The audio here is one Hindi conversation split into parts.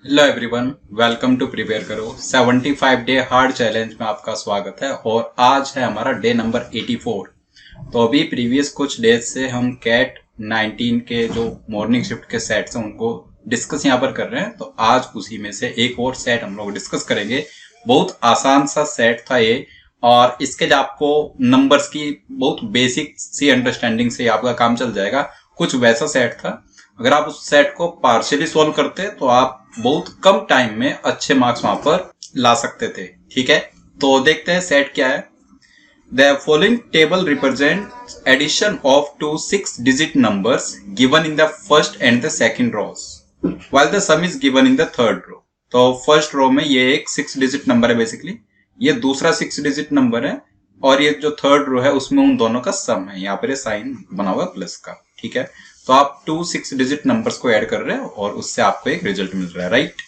Hello everyone, welcome to prepare करो 75 डे हार्ड चैलेंज में आपका स्वागत है। और आज है हमारा डे नंबर 84। तो अभी प्रीवियस कुछ डेज से हम कैट 19 के जो मॉर्निंग शिफ्ट के सेट्स हैं उनको डिस्कस यहाँ पर कर रहे हैं। तो आज उसी में से एक और सेट हम लोग डिस्कस करेंगे। बहुत आसान सा सेट था ये, और इसके लिए आपको नंबर्स की बहुत बेसिक सी अंडरस्टैंडिंग से आपका काम चल जाएगा। कुछ वैसा सेट था, अगर आप उस सेट को पार्शियली सॉल्व करते तो आप बहुत कम टाइम में अच्छे मार्क्स वहां पर ला सकते थे। ठीक है, तो देखते हैं सेट क्या है। The following table represent addition of two 6-digit numbers given in the first and the second rows while the sum is given in the third row. तो फर्स्ट रो में ये एक 6-digit नंबर है बेसिकली, ये दूसरा 6-digit नंबर है, और ये जो थर्ड रो है उसमें उन दोनों का सम है। यहाँ पर ये साइन बना हुआ प्लस का। ठीक है, तो आप 2 6-digit नंबर्स को ऐड कर रहे हो और उससे आपको एक रिजल्ट मिल रहा है, right.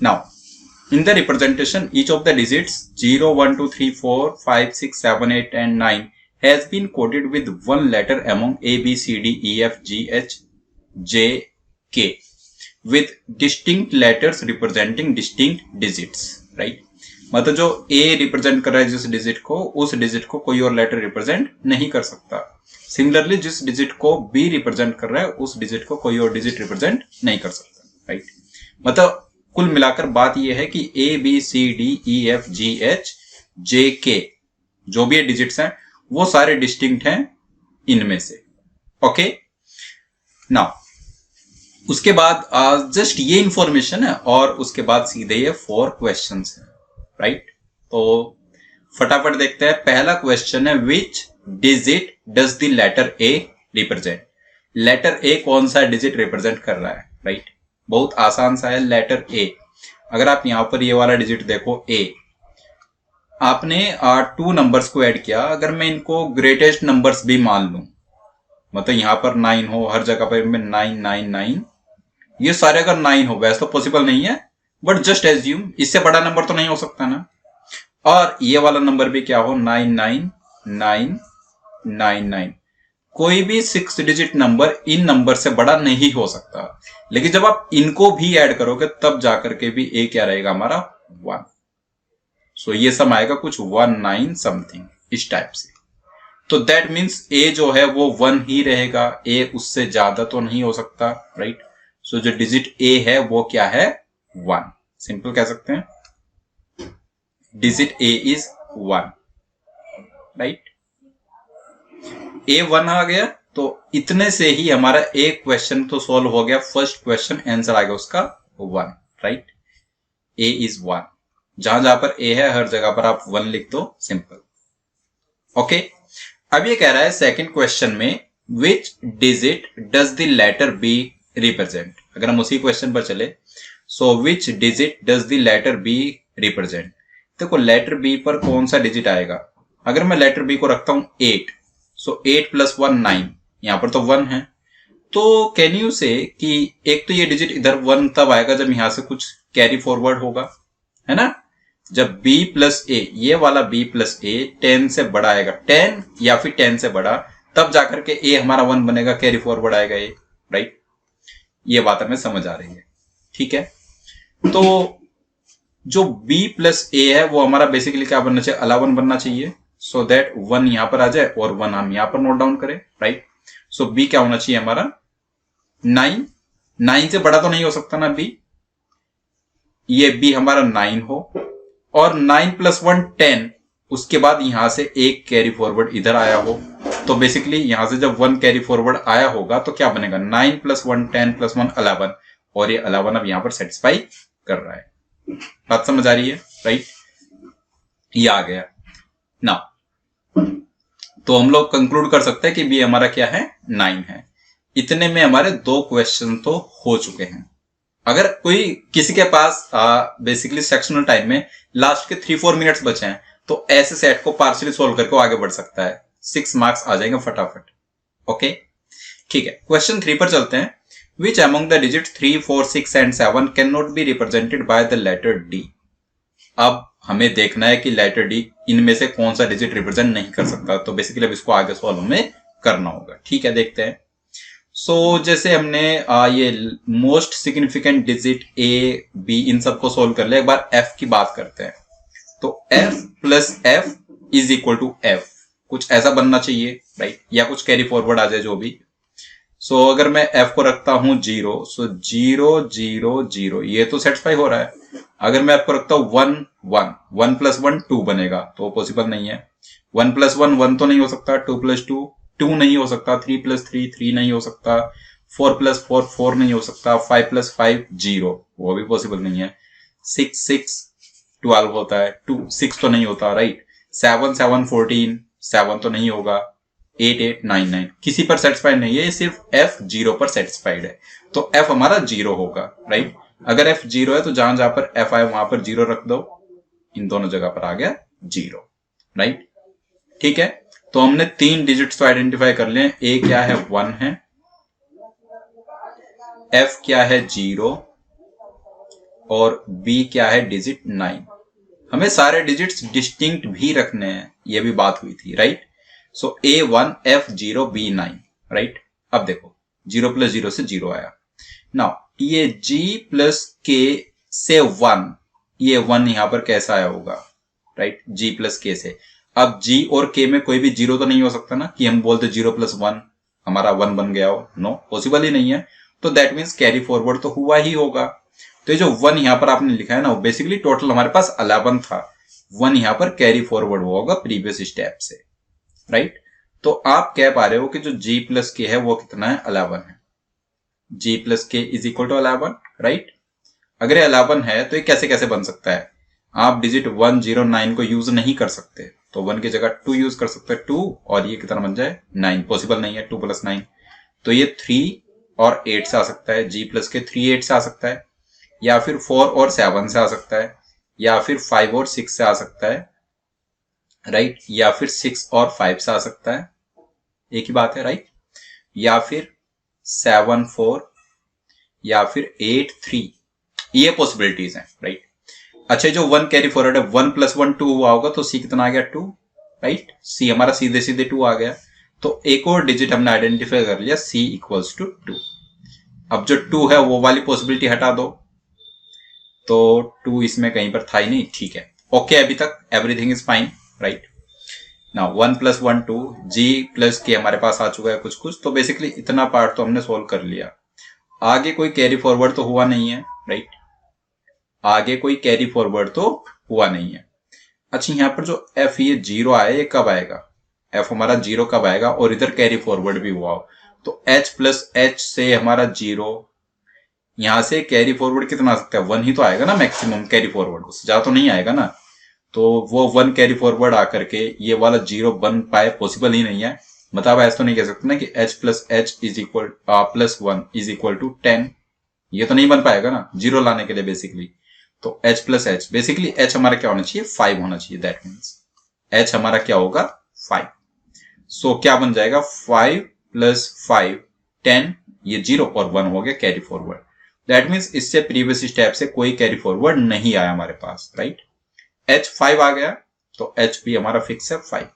Now in the representation each of the digits 0 1 2 3 4 5 6 7 8 and 9 has been coded with one letter among A B C D E F G H J K with distinct letters representing distinct digits, right। मतलब जो A रिप्रेजेंट कर रहा है जिस डिजिट को, उस डिजिट को कोई और लेटर रिप्रेजेंट नहीं कर सकता। सिमिलरली जिस डिजिट को B रिप्रेजेंट कर रहा है उस डिजिट को कोई और डिजिट रिप्रेजेंट नहीं कर सकता, राइट। मतलब कुल मिलाकर बात यह है कि A B C D E F G H J K जो भी डिजिट्स हैं वो सारे डिस्टिंक्ट हैं इनमें से। ओके, नाउ उसके बाद जस्ट ये इंफॉर्मेशन है और उसके बाद सीधे ये 4 क्वेश्चंस हैं, राइट। तो फटाफट देखते हैं। पहला क्वेश्चन है which digit does the letter A represent. Letter A कौन सा डिजिट रिप्रेजेंट कर रहा है, राइट। बहुत आसान सा है, लेटर ए। अगर आप यहां पर ये वाला डिजिट देखो ए, आपने 2 नंबर्स को ऐड किया। अगर मैं इनको ग्रेटेस्ट नंबर्स भी मान लूं, मतलब यहां पर 9 हो, हर जगह पर 9 9 9, ये सारे अगर 9 हो, वैसे तो पॉसिबल नहीं है बट जस्ट एज्यूम, इससे बड़ा नंबर तो नहीं हो सकता ना। और ये वाला नंबर भी क्या हो, 9 9 9 9 9, कोई भी 6-digit नंबर इन नंबर से बड़ा नहीं हो सकता। लेकिन जब आप इनको भी ऐड करोगे तब जाकर के भी ए क्या रहेगा हमारा 1। सो ये सम आएगा कुछ 19 समथिंग इस टाइप से। तो दैट मीन्स ए जो है वो 1 ही रहेगा, ए उससे ज्यादा तो नहीं हो सकता, राइट। सो जो डिजिट ए है वो क्या है 1। सिंपल कह सकते हैं digit A is 1, right. A1 आ गया, तो इतने से ही हमारा एक क्वेश्चन तो सॉल्व हो गया। फर्स्ट क्वेश्चन आंसर आ गया उसका 1, राइट। A इज 1, जहां जहां पर A है हर जगह पर आप 1 लिख दो, सिंपल। ओके, अब ये कह रहा है सेकंड क्वेश्चन में which digit does the letter B represent. अगर हम उसी क्वेश्चन पर चले, so which digit does the letter B represent. देखो लेटर B पर कौन सा डिजिट आएगा। अगर मैं लेटर B को रखता हूं 8, सो 8 + 1 9, यहां पर तो 1 है। तो कैन यू से कि एक तो ये डिजिट इधर 1 तब आएगा जब यहां से कुछ कैरी फॉरवर्ड होगा, है ना। जब B + A, ये वाला B + A 10 से बड़ा आएगा, 10 या फिर 10 से बड़ा, तब जाकर के A हमारा 1 बनेगा, कैरी फॉरवर्ड आएगा ये, राइट। ये बात हमें समझ आ रही है, ठीक है। तो जो B + A है वो हमारा बेसिकली क्या बनना चाहिए, 11 बनना चाहिए। सो दैट 1 यहां पर आ जाए और 1 हम यहां पर नोट डाउन करें, राइट। सो B क्या होना चाहिए हमारा 9। 9 से बड़ा तो नहीं हो सकता ना B, ये B हमारा 9 हो, और 9 + 1 10, उसके बाद यहां से एक कैरी फॉरवर्ड इधर आया हो। तो बेसिकली यहां से जब 1 कैरी फॉरवर्ड आया होगा तो क्या बनेगा 9 + 1 10 + 1 11, और ये 11 अब यहां पर सेटिस्फाई कर रहा है। बात समझ आ रही है, राइट। ये आ गया ना। तो हम लोग कंक्लूड कर सकते हैं कि B हमारा क्या है 9 है। इतने में हमारे 2 क्वेश्चन तो हो चुके हैं। अगर कोई किसी के पास बेसिकली सेक्शनल टाइम में लास्ट के 3-4 मिनट्स बचे हैं तो ऐसे सेट को पार्शियली सोल्व करके आगे बढ़ सकता है, 6 मार्क्स आ जाएंगे फटाफट। ओके, ठीक है। क्वेश्चन 3 पर चलते हैं। Which among the digit 3 4 6 and 7 can not be represented by the letter D। अब हमें देखना है कि लेटर डी इनमें से कौन सा डिजिट रिप्रेजेंट नहीं कर सकता। तो बेसिकली अब इसको आगे सॉल्व हमें करना होगा, ठीक है। देखते हैं। जैसे हमने ये most significant digit A be in सबको सोल्व कर लिया, एक बार एफ की बात करते हैं। तो F plus F is equal to F, कुछ ऐसा बनना चाहिए, राइट, या कुछ कैरी फॉरवर्ड आ जाए जो भी। अगर मैं एफ को रखता हूं 0, 0 0 0, ये तो सेटिस्फाई हो रहा है। अगर मैं एफ को रखता हूं 1 1, 1 प्लस 1 2 बनेगा, तो पॉसिबल नहीं है। 1 प्लस 1 1 तो नहीं हो सकता, 2 प्लस 2 2 नहीं हो सकता, 3 प्लस 3 3 नहीं हो सकता, 4 प्लस 4 4 नहीं हो सकता, 5 प्लस 5 0, वो भी पॉसिबल नहीं है। 6 6 12 होता है, 2 6 तो नहीं होता, राइट। 7 7 14 7 तो नहीं होगा, 8 8 9 9 किसी पर सेटिस्फाइड नहीं है, ये सिर्फ एफ 0 पर सेटिस्फाइड है। तो एफ हमारा 0 होगा, राइट। अगर एफ 0 है तो जहां जहां पर एफ आए वहां पर 0 रख दो, इन दोनों जगह पर आ गया 0, राइट। ठीक है, तो हमने 3 डिजिट्स तो आइडेंटिफाई कर लिए। ए क्या है 1 है, एफ क्या है 0, और बी क्या है डिजिट 9। हमें सारे डिजिट्स डिस्टिंक्ट भी रखने हैं, ये भी बात हुई थी, right. A1 F0 B9, right. अब देखो 0 प्लस 0 से 0 आया। नाउ ये G प्लस K से 1, ये 1 यहां पर कैसा आया होगा, राइट, G प्लस K से। अब G और K में कोई भी 0 तो नहीं हो सकता ना कि हम बोलते 0 प्लस 1 हमारा 1 बन गया हो, नो, पॉसिबल ही नहीं है। तो दैट मीन्स कैरी फॉरवर्ड तो हुआ ही होगा। तो ये जो 1 यहां पर आपने लिखा है ना, बेसिकली टोटल हमारे पास 11 था, 1 यहां पर कैरी फॉरवर्ड हुआ होगा प्रीवियस स्टेप से, राइट। तो आप कह पा रहे हो कि जो G प्लस के है वो कितना है, 11 है। G प्लस के इज इक्वल टू 11, राइट। अगर ये 11 है तो ये कैसे कैसे बन सकता है, आप डिजिट 109 को यूज नहीं कर सकते, तो 1 की जगह 2 यूज कर सकते हैं, 2, और ये कितना बन जाए 9, पॉसिबल नहीं है 2 प्लस 9। तो ये 3 और 8 से आ सकता है, G प्लस के 3 8 से आ सकता है, या फिर 4 और 7 से आ सकता है, या फिर 5 और 6 से आ सकता है, राइट, या फिर 6 और 5 से आ सकता है, एक ही बात है, राइट, या फिर 7 4, या फिर 8 3, ये पॉसिबिलिटीज हैं, राइट। अच्छा, जो 1 कैरी फॉरवर्ड है, 1 प्लस 1 2 हुआ होगा, तो सी कितना आ गया 2, राइट। सी हमारा सीधे सीधे 2 आ गया। तो एक और डिजिट हमने आइडेंटिफाई कर लिया, सी इक्वल्स टू 2। अब जो 2 है वो वाली पॉसिबिलिटी हटा दो, तो 2 इसमें कहीं पर था ही नहीं, ठीक है, ओके, अभी तक everything is fine, right. Now 1 plus 1 2, G plus के हमारे पास आ चुका है कुछ कुछ, तो बेसिकली इतना पार्ट तो हमने सोल्व कर लिया। आगे कोई कैरी फॉरवर्ड तो हुआ नहीं है, राइट, आगे कोई कैरी फॉरवर्ड तो हुआ नहीं है। अच्छा, यहां पर जो F ये 0 आया, ये कब आएगा, F हमारा 0 कब आएगा, और इधर कैरी फॉरवर्ड भी हुआ हो, तो H प्लस H से हमारा 0, यहां से कैरी फॉरवर्ड कितना आ सकता है, 1 ही तो आएगा ना मैक्सिमम कैरी फॉरवर्ड, उससे ज्यादा तो नहीं आएगा ना। तो वो 1 कैरी फॉरवर्ड आकर के ये वाला 0 बन पाए, पॉसिबल ही नहीं है। मतलब ऐसा तो नहीं कह सकते ना कि H plus H is equal plus 1 is equal to 10, ये तो नहीं बन पाएगा ना 0 लाने के लिए बेसिकली। तो H plus H, basically H हमारा क्या होना चाहिए, 5 होना चाहिए, दैट मीन्स H हमारा क्या होगा 5। क्या बन जाएगा 5 प्लस 5 10, ये 0 और 1 हो गया कैरी फॉरवर्ड। दैट मीन्स इससे प्रीवियस स्टेप से कोई कैरी फॉरवर्ड नहीं आया हमारे पास, राइट। H 5 आ गया, तो H भी हमारा फिक्स है 5।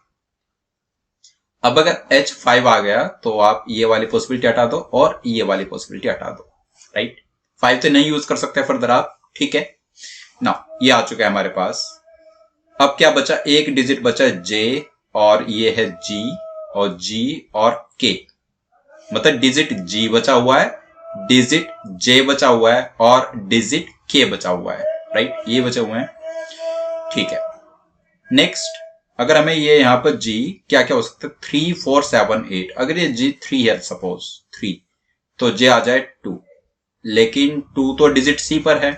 अब अगर H 5 आ गया तो आप ये वाली पॉसिबिलिटी हटा दो और ये वाली पॉसिबिलिटी हटा दो, राइट। 5 तो नहीं यूज कर सकते फर्दर आप, ठीक है ना। ये आ चुका है हमारे पास। अब क्या बचा, एक डिजिट बचा J, और ये है G, और G और K, मतलब डिजिट G बचा हुआ है, डिजिट J बचा हुआ है, और डिजिट K बचा हुआ है, राइट, ये बचे हुए हैं, ठीक है। नेक्स्ट, अगर हमें ये यहां पर G क्या क्या हो सकता है, 3 4 7 8, अगर ये G 3 है, सपोज 3, तो J आ जाए 2, लेकिन 2 तो डिजिट C पर है,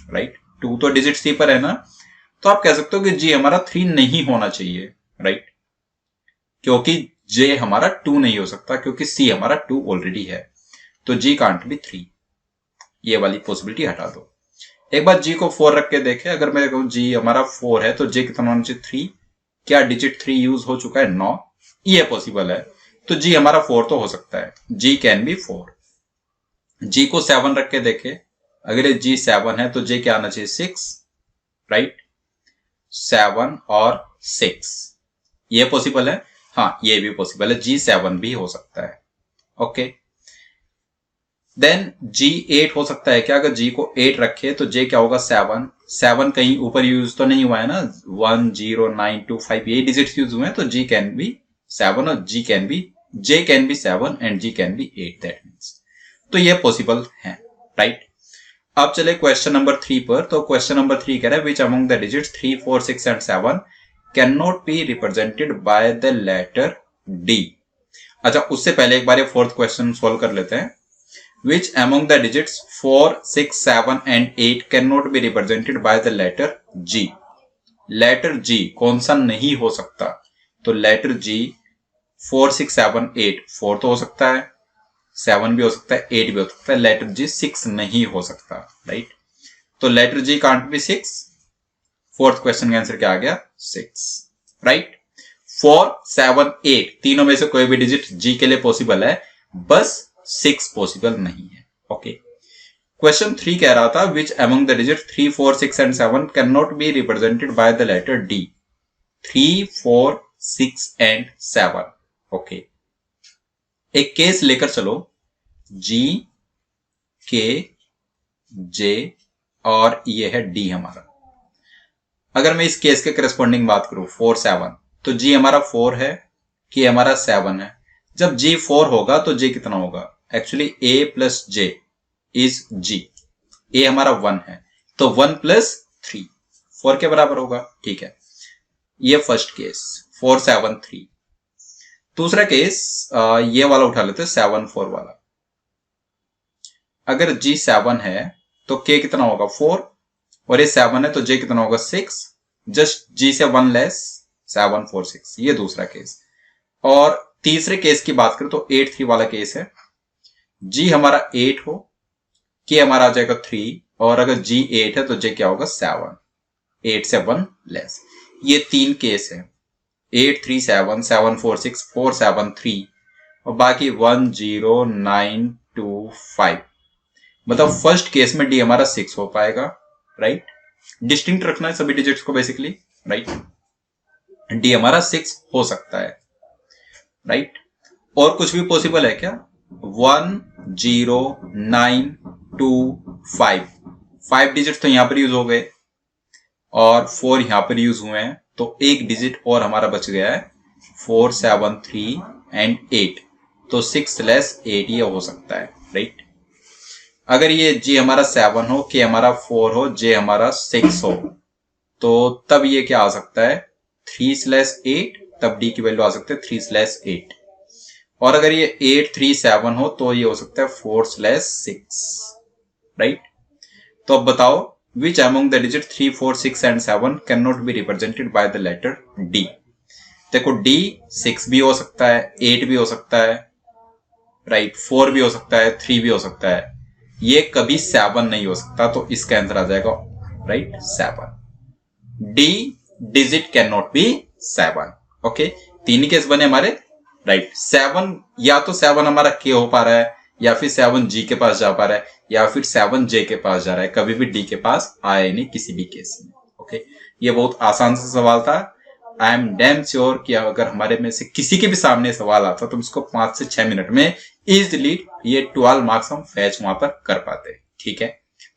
राइट, 2 तो डिजिट C पर है ना। तो आप कह सकते हो कि G हमारा 3 नहीं होना चाहिए, राइट, क्योंकि J हमारा 2 नहीं हो सकता, क्योंकि C हमारा 2 ऑलरेडी है, तो G कांट बी 3, ये वाली पॉसिबिलिटी हटा दो। एक बार G को 4 रख के देखें, अगर मैं कहूं G हमारा 4 है तो J कितना होना चाहिए 3, क्या डिजिट 3 यूज हो चुका है, 9, ये पॉसिबल है, तो G हमारा 4 तो हो सकता है, G कैन बी 4। G को 7 रख के देखे, अगर ये G 7 है तो J क्या आना चाहिए 6, राइट, 7 और 6, ये पॉसिबल है, हाँ ये भी पॉसिबल है, G 7 भी हो सकता है, ओके। देन जी 8 हो सकता है क्या? अगर जी को 8 रखे तो जे क्या होगा? 7। 7 कहीं ऊपर यूज तो नहीं हुआ है ना, 1 0 9 2 5 ये डिजिट्स यूज हुए हैं, तो जी कैन बी 7 और G can be J can be 7 and G can be 8, that means तो ये पॉसिबल है, राइट। अब चले क्वेश्चन नंबर 3 पर। तो क्वेश्चन नंबर 3 कह रहा है which among the digits 3 4 6 and 7 can not be represented by the letter D. अच्छा, उससे पहले एक बार ये फोर्थ क्वेश्चन सोल्व कर लेते हैं। Which among the digits 4, 6, 7 and 8 cannot be represented by the letter G? Letter G कौन सा नहीं हो सकता? तो लेटर G 4, 6, 7, 8, 4 तो हो सकता है, 7 भी हो सकता है, 8 भी हो सकता है, लेटर G 6 नहीं हो सकता, राइट। तो letter G can't be 6। Fourth question का आंसर क्या आ गया? 6, राइट। 4, 7, 8 तीनों में से कोई भी डिजिट G के लिए पॉसिबल है, बस 6 पॉसिबल नहीं है, ओके। क्वेश्चन 3 कह रहा था which among the digit 3 4 6 and 7 can not be represented by the letter D. 3 4 6 and 7, okay. एक केस लेकर चलो, G K J और ये है D हमारा। अगर मैं इस केस के करस्पॉन्डिंग बात करूं 4 7, तो G हमारा 4 है, K हमारा 7 है। जब G 4 होगा तो J कितना होगा? Actually A plus J is G। A हमारा 1 है, तो 1 प्लस 3 4 के बराबर होगा, ठीक है। ये फर्स्ट केस 4 7 3। दूसरा केस ये वाला उठा लेते हैं 7 4 वाला। अगर G 7 है तो K कितना होगा? 4 और ये 7 है तो J कितना होगा? 6। जस्ट G से 1 लेस 7 4 6, ये दूसरा केस। और तीसरे केस की बात करें तो 8 3 वाला केस है। G हमारा 8 हो, K हमारा आ जाएगा 3 और अगर G 8 है तो J क्या होगा? 7, 8 से 1 लेस। ये 3 केस है, 8 3 7 7 4 6 4 7 3 और बाकी 1 0 9 2 5। मतलब फर्स्ट केस में D हमारा 6 हो पाएगा, राइट। डिस्टिंक्ट रखना है सभी डिजिट्स को बेसिकली, राइट। D हमारा 6 हो सकता है, राइट। और कुछ भी पॉसिबल है क्या? 1 0 9 2 5, 5 डिजिट तो यहां पर यूज हो गए और 4 यहां पर यूज हुए हैं, तो एक डिजिट और हमारा बच गया है 4 7 3 एंड 8, तो 6 लेस 8 ये हो सकता है, राइट। अगर ये G हमारा 7 हो, K हमारा 4 हो, J हमारा 6 हो, तो तब ये क्या आ सकता है? 3 स्लैश 8, तब D की वैल्यू आ सकती है 3 स्लैश 8। और अगर ये 8 3 7 हो तो ये हो सकता है 4 स्लैश 6, राइट। तो अब बताओ which among the digit 3 4 6 and 7 can not be represented by the letter D। देखो D 6 भी हो सकता है, 8 भी हो सकता है, राइट, 4 भी हो सकता है, 3 भी हो सकता है, ये कभी 7 नहीं हो सकता, तो इसका आंसर आ जाएगा, right, 7। D digit can not B 7, okay. तीन केस बने हमारे, राइट। 7 या तो 7 हमारा K हो पा रहा है, या फिर 7 G के पास जा पा रहा है, या फिर 7 J के पास जा रहा है, कभी भी D के पास आया नहीं किसी भी केस में, ओके। ये बहुत आसान सा सवाल था। आई एम डैम श्योर कि अगर हमारे में से किसी के भी सामने सवाल आता तो इसको 5 से 6 मिनट में इजिली ये 12 मार्क्स हम फैच वहां पर कर पाते, ठीक है।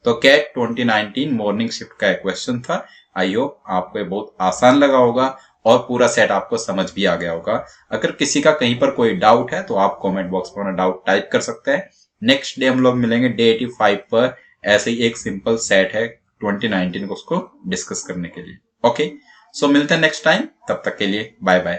तो कैट 2019 मॉर्निंग शिफ्ट का एक क्वेश्चन था। आई होप आपको ये बहुत आसान लगा होगा और पूरा सेट आपको समझ भी आ गया होगा। अगर किसी का कहीं पर कोई डाउट है तो आप कमेंट बॉक्स में अपना डाउट टाइप कर सकते हैं। नेक्स्ट डे हम लोग मिलेंगे डे 85 पर, ऐसे ही एक सिंपल सेट है 2019 को उसको डिस्कस करने के लिए, ओके। सो मिलते हैं नेक्स्ट टाइम, तब तक के लिए बाय बाय।